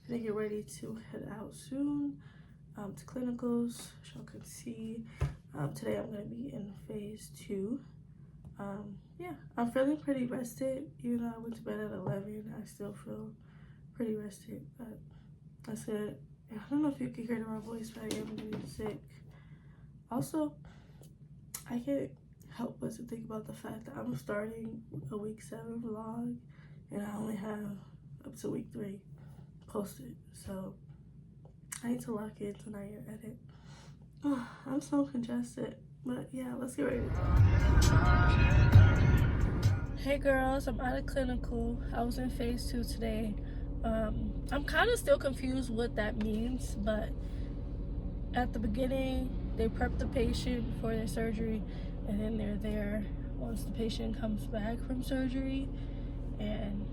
gonna get ready to head out soon to clinicals. As y'all can see, today I'm gonna be in phase 2. Yeah, I'm feeling pretty rested. Even though I went to bed at 11, I still feel pretty rested. But that's it. I don't know if you can hear it in my voice, but I am getting sick. Also, I can't help but to think about the fact that I'm starting a week 7 vlog, and I only have up to week 3 posted. So I need to lock in tonight and edit. Oh, I'm so congested. But yeah, let's get ready to talk. Hey girls, I'm out of clinical. I was in phase 2 today. I'm kind of still confused what that means, but at the beginning, they prep the patient for their surgery, and then they're there once the patient comes back from surgery, and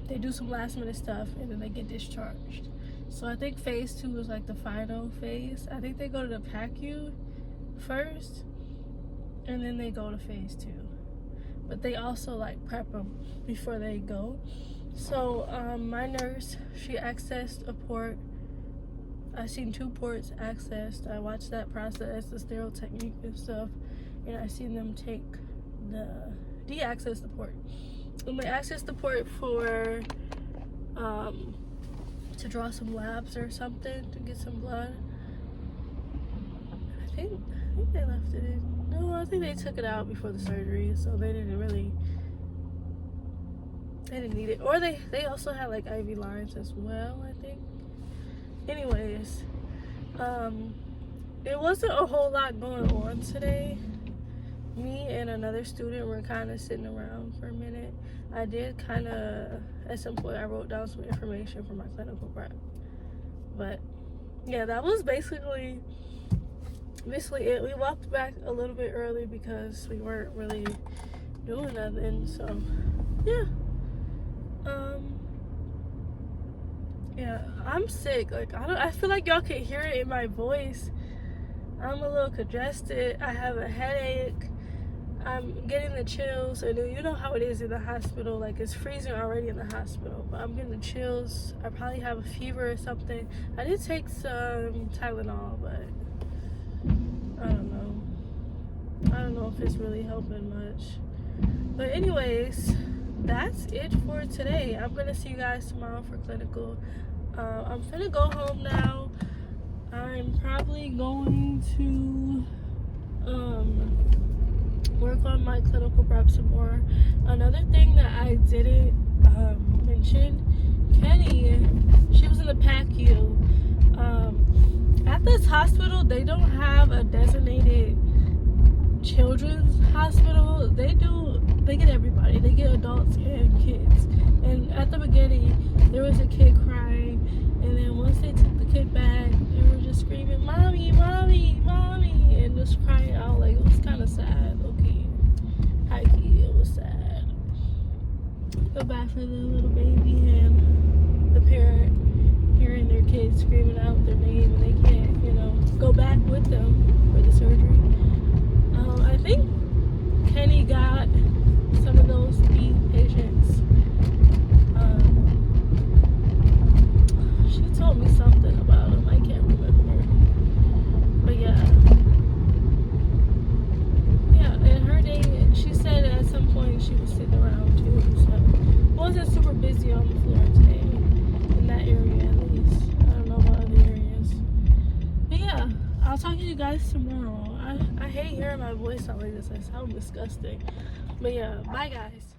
they do some last minute stuff, and then they get discharged. So I think phase 2 is like the final phase. I think they go to the PACU first, and then they go to phase 2. But they also like prep them before they go. So my nurse, she accessed a port. I seen 2 ports accessed. I watched that process, the sterile technique and stuff, and I seen them de-access the port. And they accessed the port for to draw some labs or something, to get some blood. I think they left it in. No, I think they took it out before the surgery, so they didn't need it. Or they also had like IV lines as well, I think. Anyways, it wasn't a whole lot going on today. Me and another student were kind of sitting around for a minute. I did kind of, at some point, I wrote down some information for my clinical prep. But yeah, that was basically it. We walked back a little bit early because we weren't really doing nothing. So yeah. Yeah, I'm sick. Like I feel like y'all can hear it in my voice. I'm a little congested. I have a headache. I'm getting the chills. And you know how it is in the hospital. Like, it's freezing already in the hospital, but I'm getting the chills. I probably have a fever or something. I did take some Tylenol, but I don't know if it's really helping much. But anyways, that's it for today. I'm gonna see you guys tomorrow for clinical. I'm gonna go home now. I'm probably going to work on my clinical prep some more. Another thing that I didn't mention, Kenny, she was in the PACU. At this hospital, they don't have a designated children's hospital. They get everybody. They get adults and kids. And at the beginning, there was a kid crying, and then once they took the kid back, they were just screaming, "Mommy, mommy, mommy," and just crying out. Like, it was kind of sad. Okay, high key, it was sad. Feel bad for the little baby and the parent hearing their kids screaming out their name, and they can't, go back with them for the surgery. I think Kenny got some of those E patients. She told me something about him. I can't remember. But yeah, and her day, she said at some point she was sitting around too. So it wasn't super busy on the floor today, in that area at least. I don't know about other areas. But yeah, I'll talk to you guys tomorrow. I hate hearing my voice sound like this. I sound disgusting. But yeah, bye guys.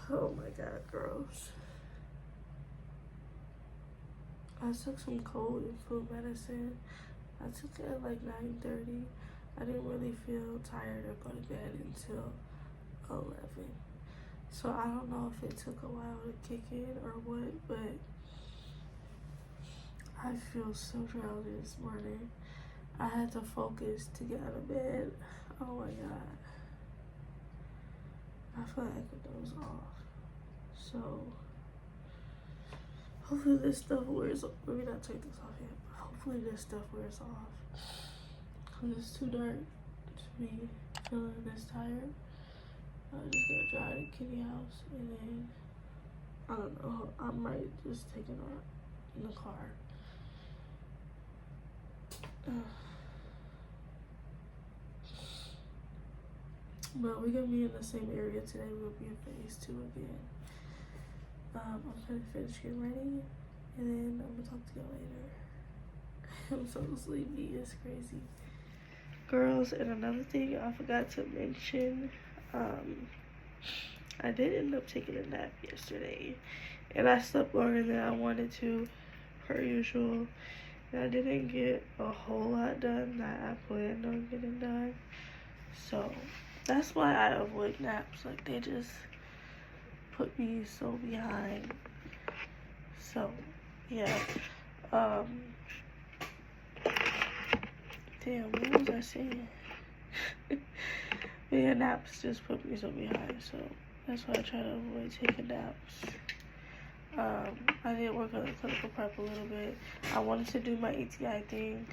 Oh my god, girls. I took some cold and flu medicine. I took it at like 9:30. I didn't really feel tired or go to bed until 11. So I don't know if it took a while to kick in or what, but I feel so drowsy this morning. I had to focus to get out of bed. Oh my god. I feel like I could doze off. So hopefully this stuff wears off. Maybe not take this off yet, but hopefully this stuff wears off. Because it's too dark to be feeling this tired. I'll just get dry at Kitty house and then I don't know. I might just take it out in the car. But we're gonna be in the same area today. We'll be in phase 2 again. I'm gonna finish getting ready, and then I'm gonna talk to y'all later. I'm so sleepy. It's crazy, girls. And another thing I forgot to mention. I did end up taking a nap yesterday, and I slept longer than I wanted to, per usual. And I didn't get a whole lot done that I planned on getting done. So that's why I avoid naps. Like, they just put me so behind. So yeah. Damn, what was I saying? But yeah, naps just put me so behind. So that's why I try to avoid taking naps. I did work on the clinical prep a little bit. I wanted to do my ETI thing,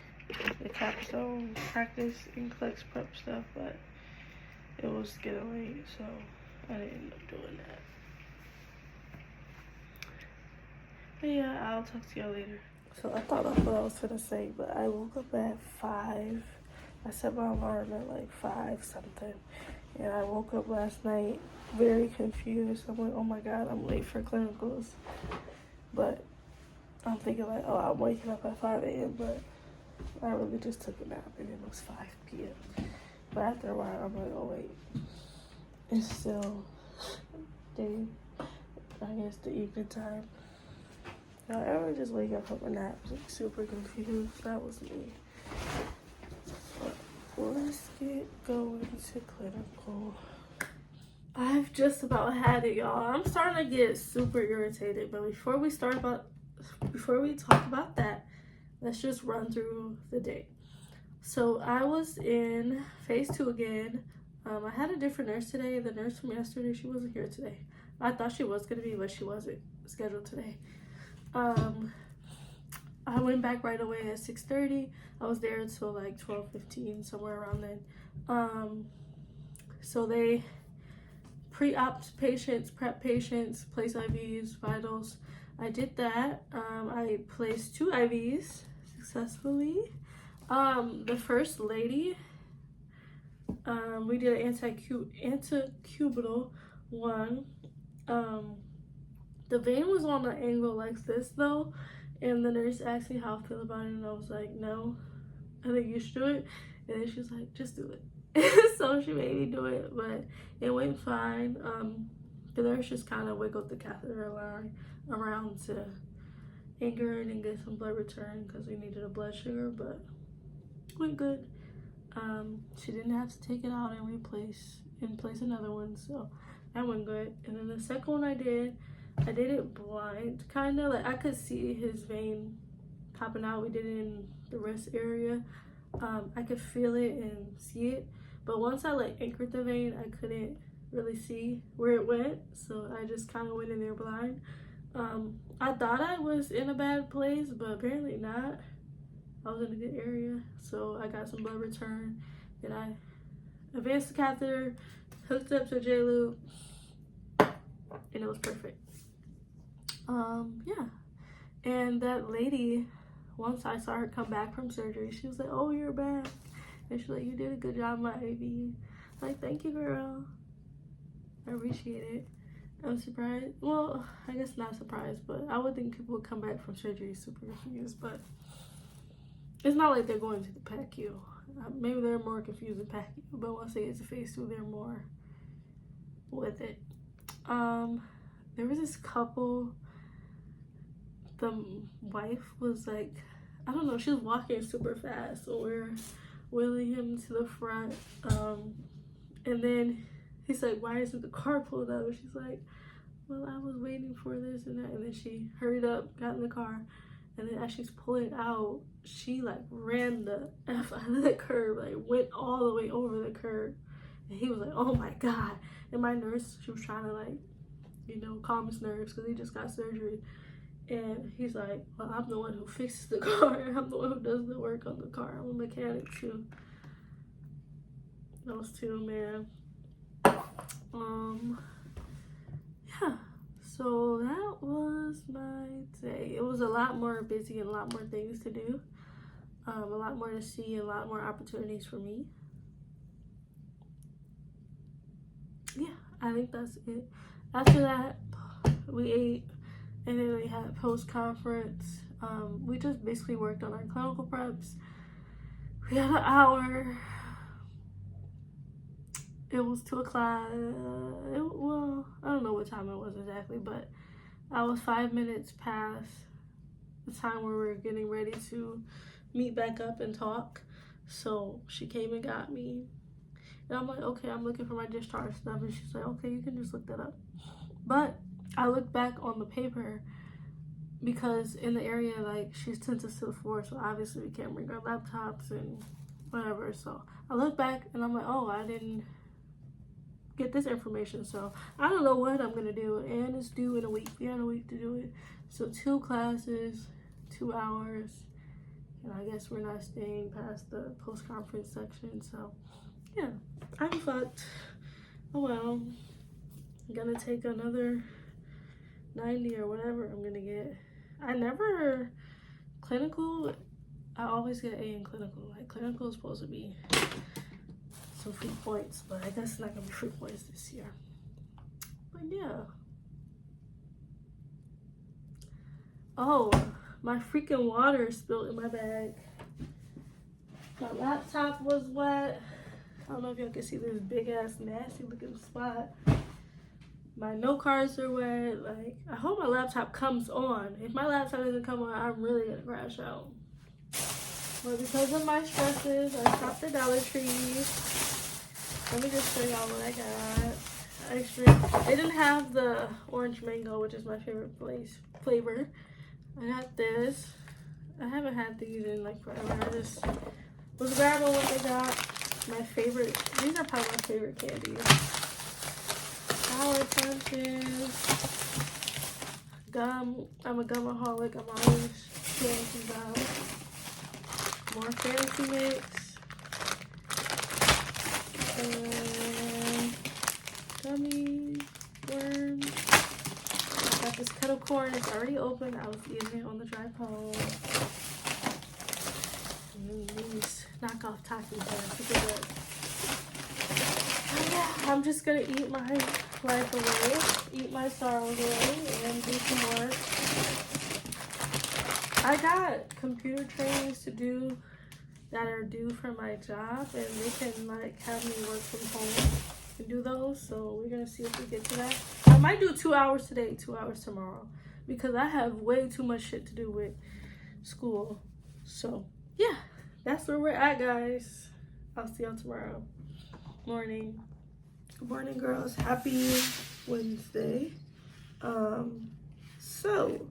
the capstone practice and clex prep stuff, but it was getting late, so I didn't end up doing that. But yeah, I'll talk to y'all later. So I thought that's what I was gonna say, but I woke up at 5. I set my alarm at like 5 something. And I woke up last night very confused. I'm like, oh my God, I'm late for clinicals. But I'm thinking like, oh, I'm waking up at 5 a.m. But I really just took a nap and it was 5 p.m. But after a while, I'm like, oh wait, it's still day, I guess the evening time. Now, I ever just wake up from a nap like super confused. That was me. Let's get going to clinical. I've just about had it, y'all. I'm starting to get super irritated, but before we talk about that, let's just run through the day. So I was in phase 2 again. I had a different nurse today. The nurse from yesterday, she wasn't here today. I thought she was gonna be, but she wasn't scheduled today. I went back right away at 6:30. I was there until like 12:15, somewhere around then. So they pre-op patients, prep patients, place IVs, vitals. I did that. I placed 2 IVs successfully. The first lady, we did an antecubital one. The vein was on an angle like this though, and the nurse asked me how I feel about it, and I was like, no, I think you should do it. And then she was like, just do it. So she made me do it, but it went fine. The nurse just kind of wiggled the catheter around to anchor it and get some blood return because we needed a blood sugar, but it went good. She didn't have to take it out and place another one, so that went good. And then the second one I did it blind, kind of. Like, I could see his vein popping out. We did it in the wrist area. I could feel it and see it, but once I like anchored the vein, I couldn't really see where it went, so I just kind of went in there blind. I thought I was in a bad place, but apparently not. I was in a good area, so I got some blood return. Then I advanced the catheter, hooked up to a J-loop, and it was perfect. Yeah. And that lady, once I saw her come back from surgery, she was like, oh, you're back. And she's like, you did a good job, my IV. I'm like, thank you, girl. I appreciate it. I'm surprised. Well, I guess not surprised, but I would think people would come back from surgery super confused, but it's not like they're going to the PACU. Maybe they're more confused in PACU, but once they get to phase 2, they're more with it. There was this couple. The wife was like, I don't know, she was walking super fast, so we're wheeling him to the front. And then he's like, why isn't the car pulled up? And she's like, well, I was waiting for this and that. And then she hurried up, got in the car, and then as she's pulling out, she like ran the F out of the curb, like went all the way over the curb. And he was like, oh my God. And my nurse, she was trying to like, you know, calm his nerves because he just got surgery. And he's like, well, I'm the one who fixes the car. I'm the one who does the work on the car. I'm a mechanic too. Those two, man. Yeah. So that was my day. It was a lot more busy and a lot more things to do. A lot more to see, a lot more opportunities for me. Yeah, I think that's it. After that, we ate, and then we had post-conference. We just basically worked on our clinical preps. We had an hour. It was 2 o'clock. Well, I don't know what time it was exactly, but I was 5 minutes past the time where we were getting ready to meet back up and talk. So she came and got me. And I'm like, okay, I'm looking for my discharge stuff. And she's like, okay, you can just look that up. But I looked back on the paper because in the area, like, she's 10 to 4, so obviously we can't bring our laptops and whatever. So I look back and I'm like, oh, I didn't get this information. So I don't know what I'm going to do. And it's due in a week. We had a week to do it. So 2 classes, 2 hours. And I guess we're not staying past the post-conference section. So yeah, I'm fucked. Oh well. I'm gonna take another 90 or whatever I'm gonna get. Clinical, I always get A in clinical. Like, clinical is supposed to be some free points, but I guess it's not gonna be free points this year. But yeah. Oh, my freaking water spilled in my bag. My laptop was wet. I don't know if y'all can see this big ass nasty looking spot. My note cards are wet. Like, I hope my laptop comes on. If my laptop doesn't come on, I'm really gonna crash out. But because of my stresses, I stopped at Dollar Tree. Let me just show y'all what I got. Actually, they didn't have the orange mango, which is my favorite flavor. I got this. I haven't had these in like forever. I just was grabbing what they got. My favorite, these are probably my favorite candies. Sour punches, gum. I'm a gumaholic. I'm always chewing some gum. More fancy mix. And gummy worms. Got this kettle corn. It's already open. I was eating it on the drive home. And these knockoff Takis are super good. Yeah, I'm just gonna eat my life away, eat my sorrows away, and do some work. I got computer trainings to do that are due for my job, and they can like have me work from home and do those. So we're gonna see if we get to that. I might do 2 hours today, 2 hours tomorrow, because I have way too much shit to do with school. So yeah, that's where we're at, guys. I'll see y'all tomorrow morning. Good morning, girls. Happy Wednesday. So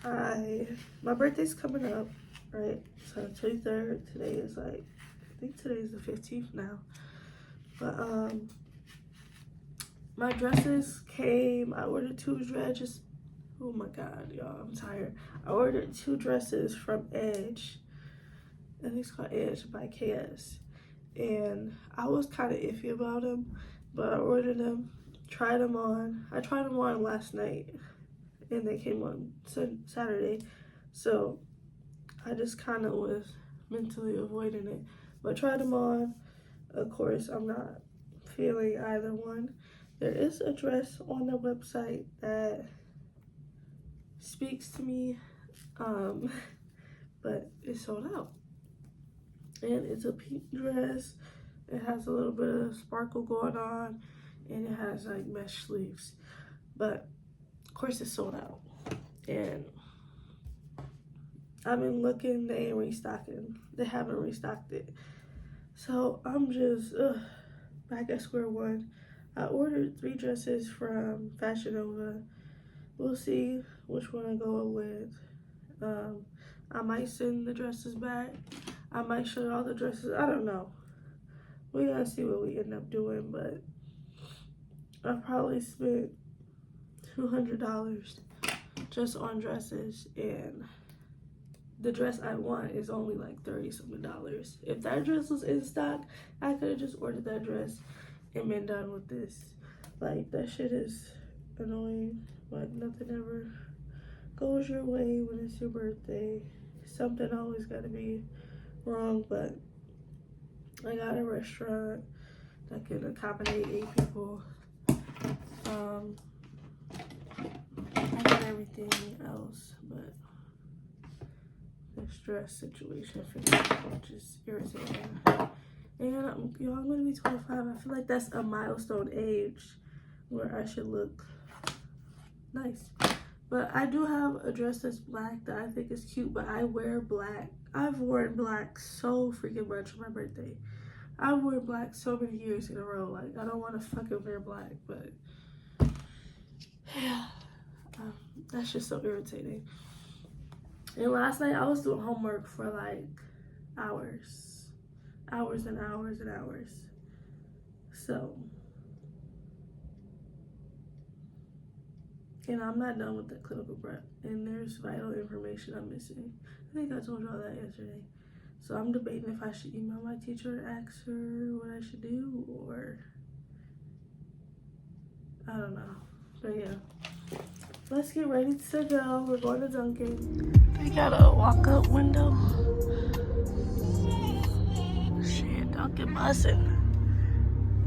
my birthday's coming up, right? So 23rd. Today is like, I think today is the 15th now. But my dresses came. I ordered 2 dresses. Oh my god, y'all, I'm tired. I ordered 2 dresses from Edge. I think it's called Edge by KS. And I was kind of iffy about them, but I ordered them, tried them on. I tried them on last night, and they came on Saturday. So I just kind of was mentally avoiding it. But I tried them on. Of course, I'm not feeling either one. There is a dress on the website that speaks to me, but it's sold out. And it's a pink dress. It has a little bit of sparkle going on, and it has like mesh sleeves. But of course it's sold out. And I've been looking, they ain't restocking. They haven't restocked it. So I'm just back at square one. I ordered 3 dresses from Fashion Nova. We'll see which one I go with. I might send the dresses back. I might show all the dresses. I don't know. We're gonna see what we end up doing, but I probably spent $200 just on dresses, and the dress I want is only like $30-something. If that dress was in stock, I could have just ordered that dress and been done with this. Like, that shit is annoying, but nothing ever goes your way when it's your birthday. Something always gotta be wrong, but I got a restaurant that can accommodate 8 people. I got everything else, but the stress situation for me, which is irritating. And y'all, I'm gonna be 25. I feel like that's a milestone age where I should look nice. But I do have a dress that's black that I think is cute, but I wear black. I've worn black so freaking much on my birthday. I've worn black so many years in a row. Like, I don't want to fucking wear black, but yeah, that's just so irritating. And last night I was doing homework for like hours and hours and hours. So, and I'm not done with the clinical prep, and there's vital information I'm missing. I think I told y'all that yesterday. So I'm debating if I should email my teacher and ask her what I should do, or I don't know. But yeah, let's get ready to go. We're going to Dunkin'. We got a walk-up window. Shit, Dunkin' bussin'.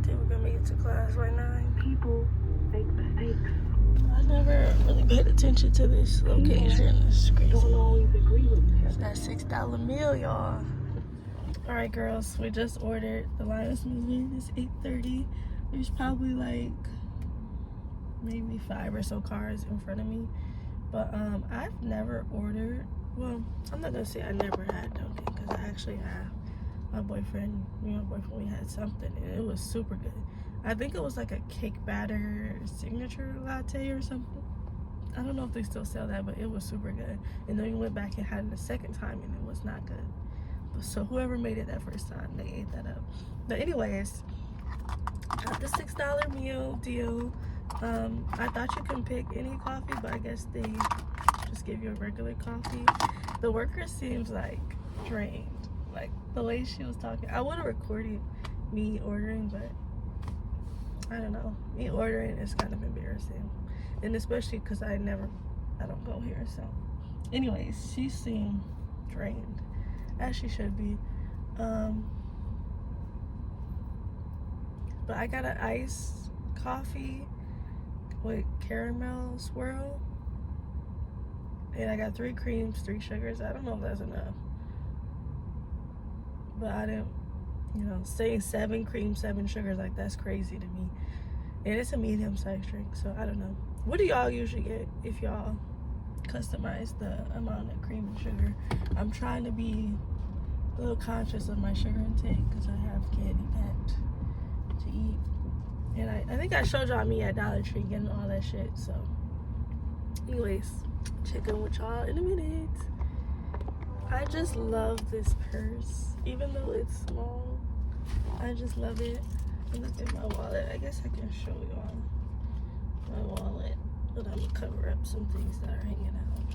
I think we're gonna make it to class by 9. People make mistakes. I never really paid attention to this location. It's crazy. Don't always agree with me. It's that $6 meal, y'all. All right, girls, we just ordered. The line is moving. It's 8:30. There's probably like maybe 5 or so cars in front of me. But I've never ordered. Well, I'm not gonna say I never had Dunkin', because I actually have. My boyfriend, we had something, and it was super good. I think it was like a cake batter signature latte or something. I don't know if they still sell that, but it was super good. And then we went back and had it a second time, and it was not good. So whoever made it that first time, they ate that up. But anyways, got the $6 meal deal. I thought you can pick any coffee, but I guess they just give you a regular coffee. The worker seems like drained. Like the way she was talking, I would have recorded me ordering, but I don't know. Me ordering is kind of embarrassing, and especially because I don't go here. So, anyways, she seemed drained, as she should be. But I got an iced coffee with caramel swirl, and I got 3 creams, 3 sugars. I don't know if that's enough, but I didn't, saying 7 creams, 7 sugars, like that's crazy to me. And it's a medium-sized drink, so I don't know. What do y'all usually get if y'all customize the amount of cream and sugar? I'm trying to be a little conscious of my sugar intake because I have candy packed to eat. And I think I showed y'all me at Dollar Tree getting all that shit. So anyways, check in with y'all in a minute. I just love this purse, even though it's small. I just love it. And look at my wallet. I guess I can show y'all my wallet, but I'm gonna cover up some things that are hanging out.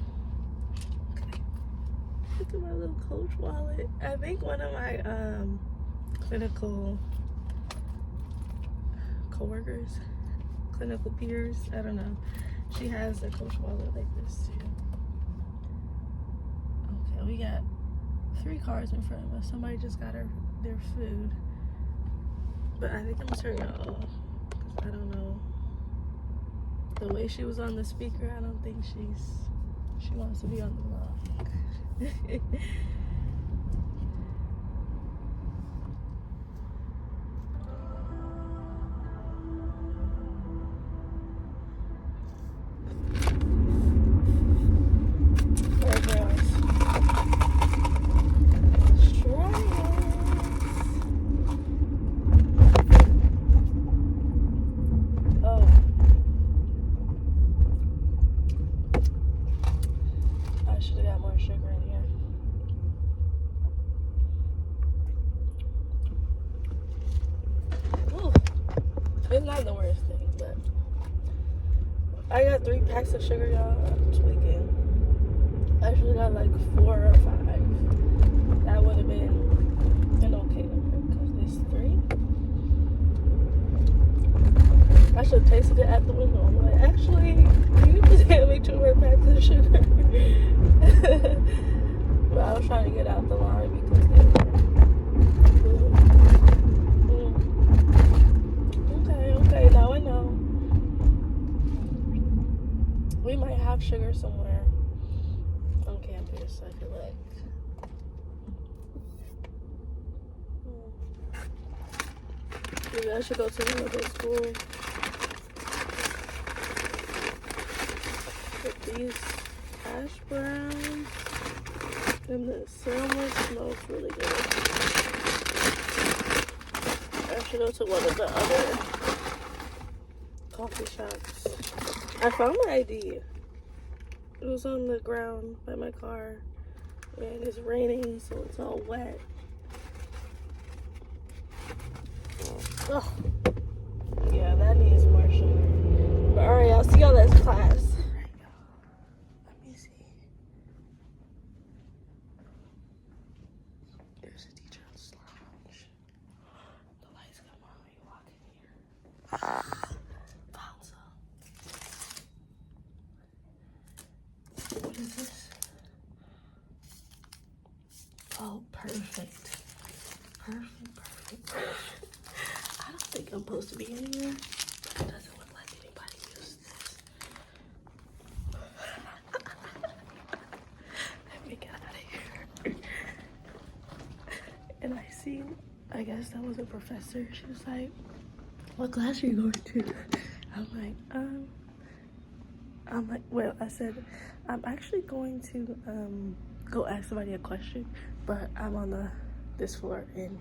Okay, look at my little Coach wallet. I think one of my clinical co-workers, clinical peers, I don't know, she has a Coach wallet like this too. Okay, we got 3 cars in front of us. Somebody just got their food, but I think I'm gonna turn y'all off because I don't know, the way she was on the speaker, I don't think she wants to be on the vlog. It's not the worst thing, but I got 3 packs of sugar, y'all. I'm tweaking. I should have got like 4 or 5. That would have been an okay number because this 3. I should have tasted it at the window. I'm like, actually, you just hand me 2 more packs of sugar. But I was trying to get out the line because they were. Okay, now I know. We might have sugar somewhere on campus, I feel like. Maybe I should go to another school. With these hash browns and the sandwich smells really good. I should go to one of the other coffee shops. I found my ID. It was on the ground by my car. And it's raining, so it's all wet. Oh, yeah, that needs more sugar. But alright, I'll see y'all at class. Let me see. There's a teacher's lounge. The lights come on when you walk in here. Found some. What is this? Oh, perfect. Perfect. I don't think I'm supposed to be in here, but it doesn't look like anybody used this. Let me get out of here. And I see, I guess that was a professor. She was like, what class are you going to? I'm like, well, I said, I'm actually going to go ask somebody a question, but I'm on this floor in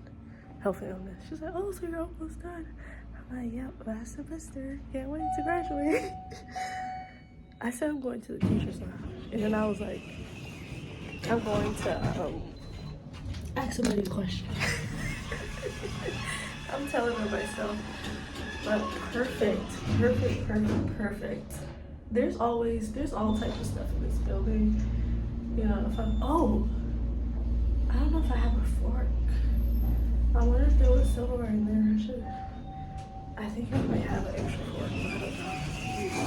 health and illness. She's like, oh, so you're almost done. I'm like, yep, last semester. Can't wait to graduate. I said I'm going to the teacher's lounge. And then I was like, I'm going to ask somebody a question. I'm telling her myself. But perfect. There's all types of stuff in this building. You know, I don't know if I have a fork. I wonder if there was silverware in there. I think I might have an extra fork, but I don't know.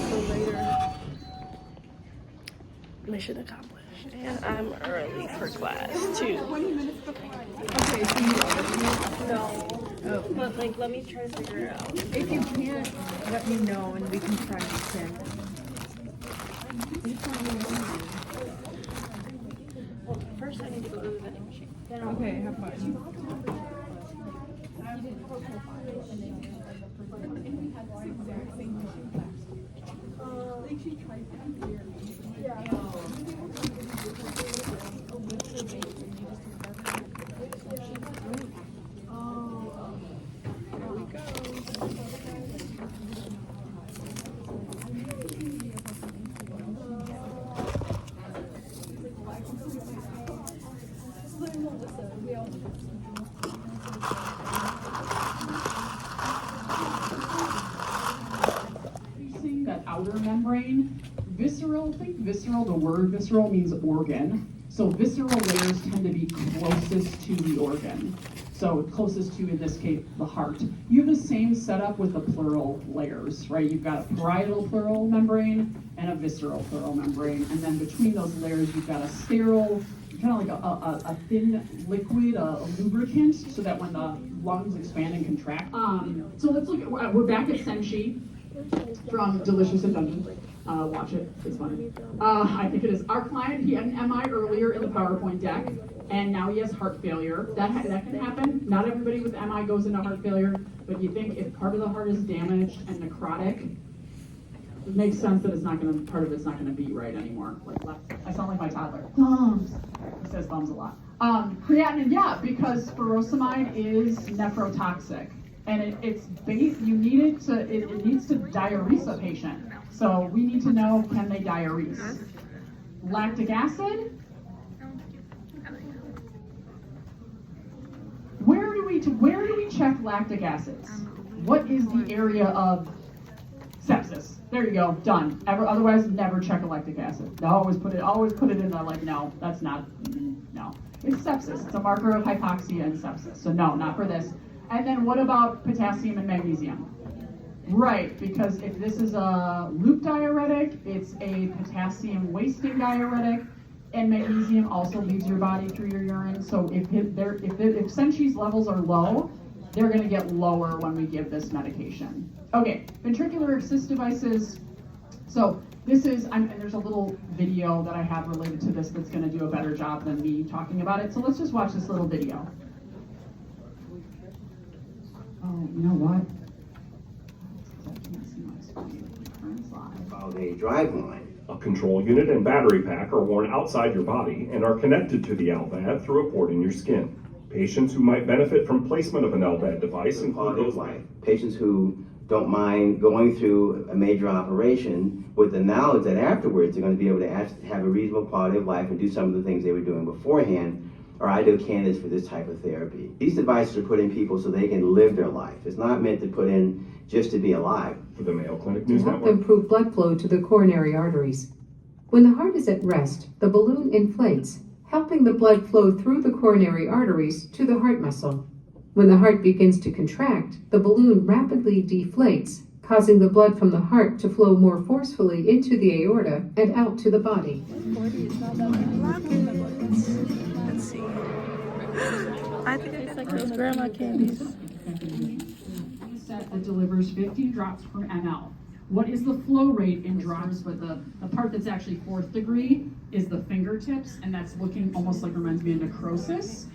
So later, mission accomplished. And I'm early for class too. 20 minutes before. Okay, so No. Oh. But like, let me try to figure it out. If you can't, let me know and we can try again. Well, first I need to go to the vending machine. Okay, have fun. That outer membrane, visceral, think visceral, the word visceral means organ. So visceral layers tend to be closest to the organ. So closest to, in this case, the heart. You have the same setup with the pleural layers, right? You've got a parietal pleural membrane and a visceral pleural membrane. And then between those layers, you've got a sterile, kind of like a thin liquid, a lubricant, so that when the lungs expand and contract. So let's look at, we're back at Senshi from Delicious and Dungeon. Watch it, it's funny. I think it is. Our client, he had an MI earlier in the PowerPoint deck, and now he has heart failure. That can happen. Not everybody with MI goes into heart failure, but you think if part of the heart is damaged and necrotic, it makes sense that part of it's not gonna beat right anymore. Like, I sound like my toddler. Thumbs. He says thumbs a lot. Creatinine, yeah, because furosemide is nephrotoxic. And you need it needs to diurese a patient. So we need to know, can they diurese? Lactic acid? Where do we check lactic acids? What is the area of sepsis? There you go, done. Otherwise, never check a lactic acid. Always put it in the, like, no, that's not, no. It's sepsis, it's a marker of hypoxia and sepsis. So no, not for this. And then what about potassium and magnesium? Right, because if this is a loop diuretic, it's a potassium wasting diuretic, and magnesium also leaves your body through your urine. So if Senchi's levels are low, they're going to get lower when we give this medication. Okay, ventricular assist devices. So this is, and there's a little video that I have related to this that's going to do a better job than me talking about it. So let's just watch this little video. Oh, you know what? About a driveline. A control unit and battery pack are worn outside your body and are connected to the LVAD through a port in your skin. Patients who might benefit from placement of an LVAD device include Quality those of life. Patients who don't mind going through a major operation with the knowledge that afterwards they're going to be able to have a reasonable quality of life and do some of the things they were doing beforehand are ideal candidates for this type of therapy. These devices are put in people so they can live their life. It's not meant to put in just to be alive. For the Mayo Clinic To News help Network. improve blood flow to the coronary arteries. When the heart is at rest, the balloon inflates, helping the blood flow through the coronary arteries to the heart muscle. When the heart begins to contract, the balloon rapidly deflates, causing the blood from the heart to flow more forcefully into the aorta and out to the body. Let's see. I think I got those grandma candies. Set that delivers 50 drops per ml. What is the flow rate in drops? But the part that's actually fourth degree is the fingertips, and that's looking almost like reminds me of necrosis.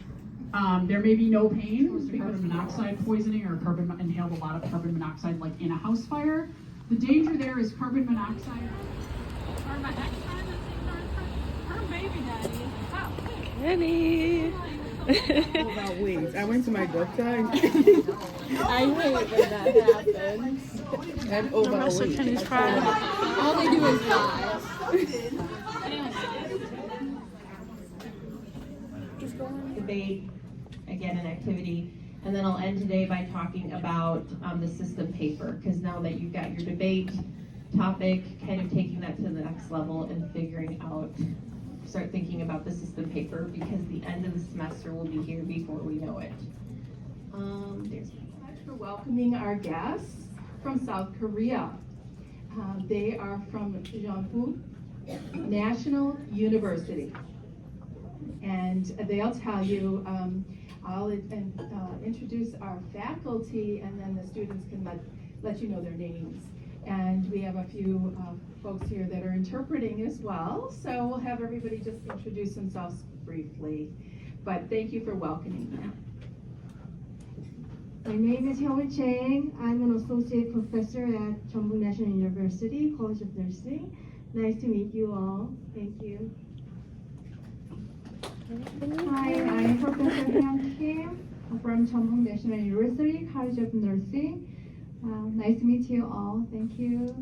There may be no pain, carbon monoxide poisoning, or inhaled a lot of carbon monoxide like in a house fire. The danger there is carbon monoxide. Or my ex-friend that sings her baby daddy. Oh, Kenny. About wings. I went to my doctor and I hate when that happens. had The over rest of weight. Kenny's crying. All they do is lie. Debate, again, an activity, and then I'll end today by talking about the system paper, because now that you've got your debate topic, kind of taking that to the next level and figuring out, start thinking about the system paper, because the end of the semester will be here before we know it. There's Much for welcoming our guests from South Korea. They are from Jeonju National University. And they'll tell you, I'll introduce our faculty, and then the students can let you know their names. And we have a few folks here that are interpreting as well, so we'll have everybody just introduce themselves briefly. But thank you for welcoming them. My name is Hyun Chang. I'm an associate professor at Jeonju National University, College of Nursing. Nice to meet you all. Thank you. Hi, I'm Professor Hyun Kim from Jeonju National University, College of Nursing. Nice to meet you all. Thank you.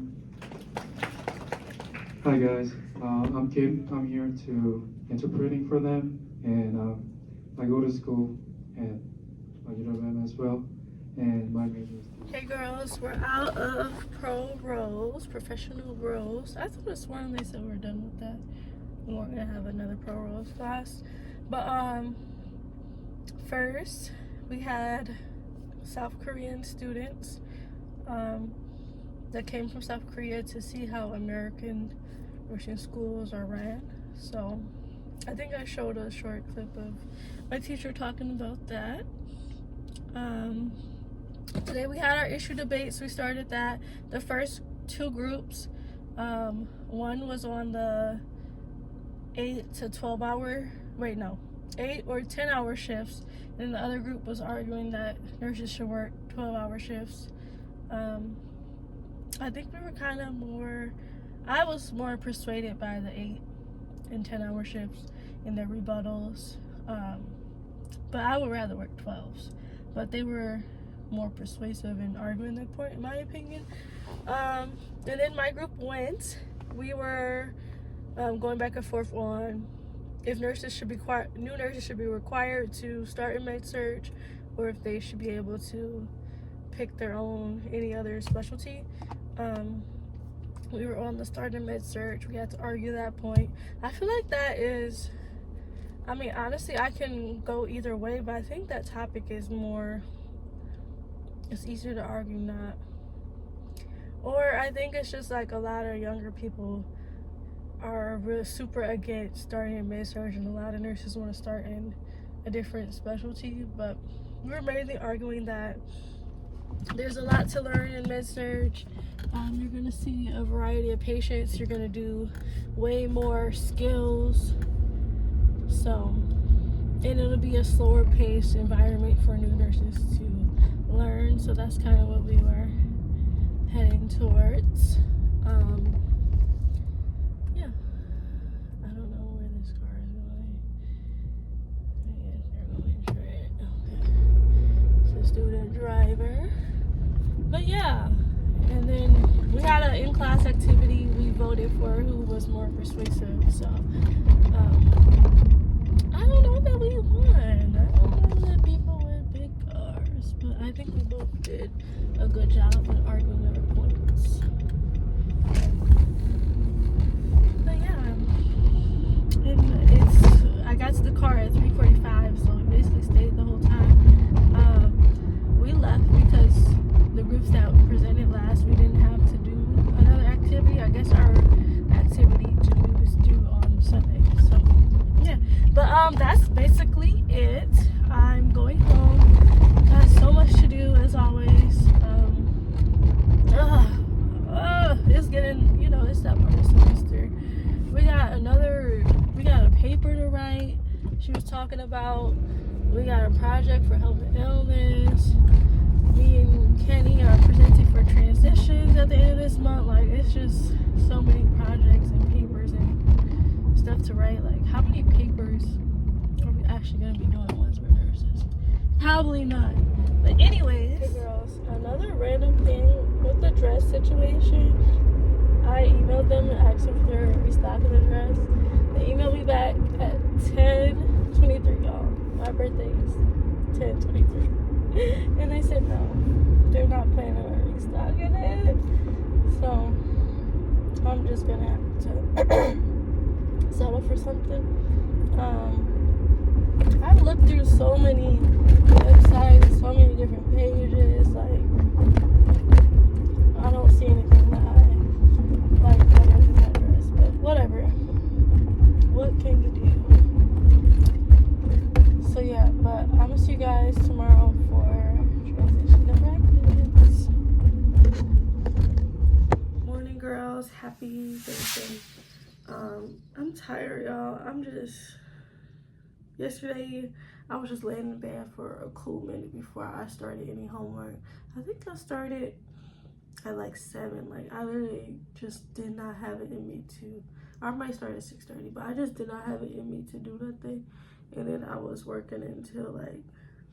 Hi guys, I'm Kim. I'm here to interpreting for them, and I go to school at UWM as well, and my major is. Hey girls, we're out of pro roles, professional roles. I thought it sworn they said we're done with that. We weren't gonna have another pro roles class. But first we had South Korean students that came from South Korea to see how American nursing schools are ran. So I think I showed a short clip of my teacher talking about that. Today we had our issue debates. We started that. The first two groups, one was on the 8 to 12 hour, 8 or 10 hour shifts, and the other group was arguing that nurses should work 12-hour shifts. I think we were kind of more, I was more persuaded by the 8 and 10 hour shifts in their rebuttals, but I would rather work 12s, but they were more persuasive in arguing their point, in my opinion. And then my group went. We were going back and forth on if nurses should be new nurses should be required to start in med surg, or if they should be able to pick their own any other specialty. We were on the start in med surg. We had to argue that point. I feel like that is, I mean, honestly, I can go either way, but I think that topic is more, it's easier to argue not Or I think it's just like a lot of younger people are really super against starting in med-surg, and a lot of nurses want to start in a different specialty. But we're mainly arguing that there's a lot to learn in med-surg. You're going to see a variety of patients. You're going to do way more skills. So, and it'll be a slower paced environment for new nurses to learn. So that's kind of what we were heading towards. Yeah, I don't know where this car is going. I guess they're going straight. Okay. It's a student driver. But yeah, and then we had an in-class activity we voted for who was more persuasive. So I don't know that we won. I don't know that people with big cars, but I think we both did a good job at arguing our points. But yeah, and I got to the car at 3:45, so we basically stayed the whole time. We left because the groups that presented last, we didn't have to do another activity. I guess our activity to do is due on Sunday. So yeah, but that's basically it. I'm going home. Got so much to do as always. It's getting, it's that part of the semester. We got a paper to write. She was talking about. We got a project for health and illness. Me and Kenny are presenting for transitions at the end of this month. Like, it's just so many projects and papers and stuff to write. Like, how many papers are we actually going to be doing once we're nurses? Probably none. But anyways, hey girls, another random thing with the dress situation. I emailed them and asked them if they're restocking the dress. They emailed me back at 10:23, y'all. My birthday is 10:23. And they said no, they're not planning on restocking it. So I'm just gonna have to settle for something. I've looked through so many websites, so many different pages. Like, I don't see anything that I like better than that dress. But whatever. What can you do? So yeah, but I'm gonna see you guys tomorrow for transition to practice. Morning, girls. Happy Thursday. I'm tired, y'all. Yesterday, I was just laying in bed for a cool minute before I started any homework. I think I started at like 7. Like, I literally just did not have it in me to. I might start at 6:30, but I just did not have it in me to do nothing. And then I was working until like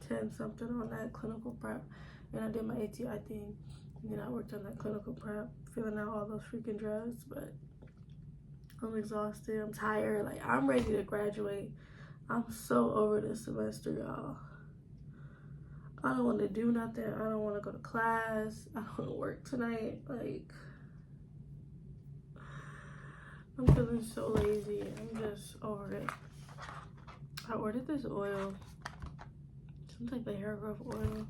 10 something on that clinical prep. And I did my ATI thing. And then I worked on that clinical prep, filling out all those freaking drugs. But I'm exhausted. I'm tired. Like, I'm ready to graduate. I'm so over this semester, y'all. I don't want to do nothing. I don't want to go to class. I don't want to work tonight. Like, I'm feeling so lazy. I'm just over it. I ordered this oil. Some type of hair growth oil.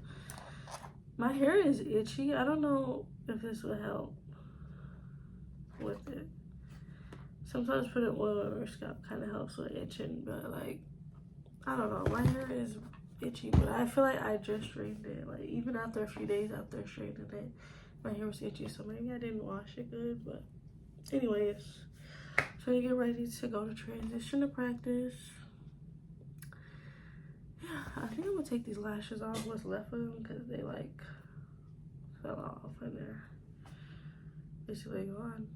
My hair is itchy. I don't know if this will help with it. Sometimes putting oil on your scalp kind of helps with itching, but like, I don't know. My hair is itchy, but I feel like I just straightened it. Like, even after a few days after straightening it, my hair was itchy, so maybe I didn't wash it good. But anyways, so I get ready to go to transition to practice. Yeah, I think I'm gonna take these lashes off, what's left of them, because they like fell off and they're basically gone.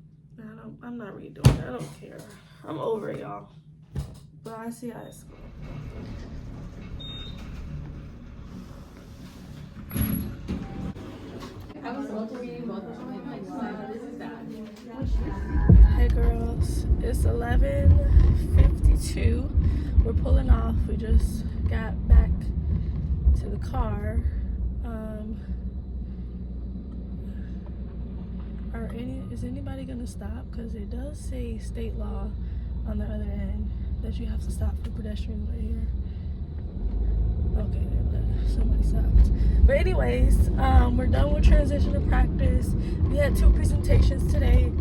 I'm not redoing it. I don't care. I'm over it, y'all. But I see how it's going. Hey girls, it's 11:52. We're pulling off. We just got back to the car. Is anybody gonna stop? Because it does say state law on the other end that you have to stop for pedestrians right here. Okay, somebody stopped. But anyways, we're done with transition to practice. We had 2 presentations today.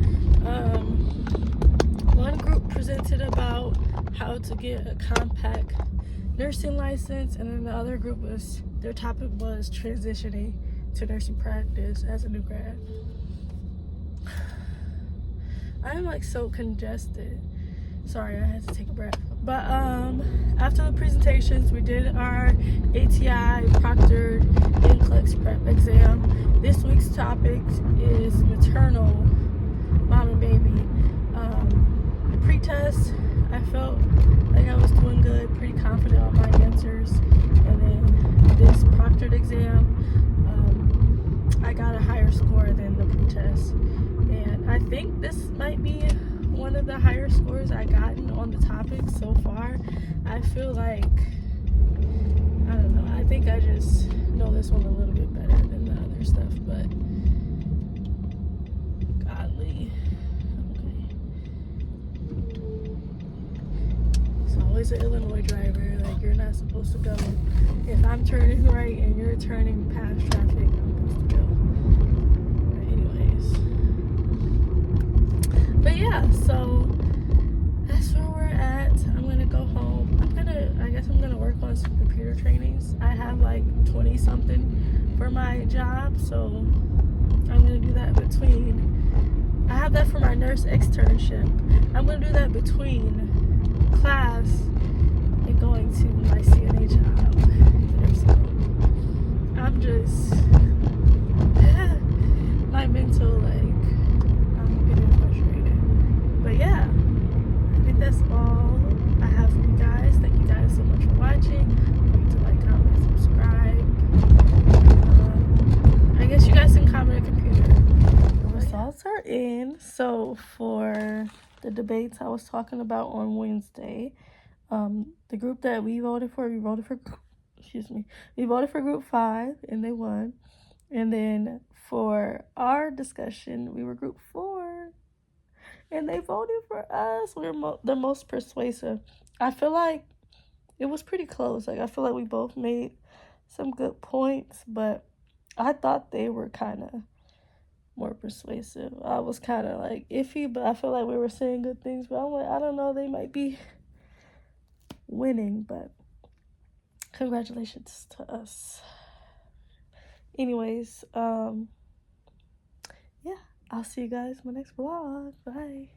One group presented about how to get a compact nursing license, and then the other group their topic was transitioning to nursing practice as a new grad. I'm like so congested. Sorry, I had to take a breath. But after the presentations, we did our ATI proctored NCLEX prep exam. This week's topic is maternal, mom and baby. The pre-test, I felt like I was doing good, pretty confident on my answers. And then this proctored exam, I got a higher score than the pre-test. And I think this might be one of the higher scores I gotten on the topic so far. I feel like, I don't know, I think I just know this one a little bit better than the other stuff, but godly. Okay. It's always an Illinois driver, like you're not supposed to go. If I'm turning right and you're turning past traffic, I'm supposed to go. But yeah, so that's where we're at. I'm gonna go home. I guess I'm gonna work on some computer trainings. I have like 20 something for my job, so I'm gonna do that I have that for my nurse externship. I'm gonna do that between class and going to my CNA job. I'm just, my mental, I'm getting frustrated. But yeah, I think that's all I have for you guys. Thank you guys so much for watching. Don't forget to like, comment, subscribe. I guess you guys can comment on computer. The results are in. So for the debates I was talking about on Wednesday, the group that we voted for group 5 and they won. And then for our discussion, we were group 4 and they voted for us. We're the most persuasive. I feel like it was pretty close. I feel like we both made some good points, but I thought they were kind of more persuasive. I was kind of iffy, but I feel like we were saying good things, but I'm like, I don't know, they might be winning, but congratulations to us. Anyways, yeah, I'll see you guys in my next vlog. Bye.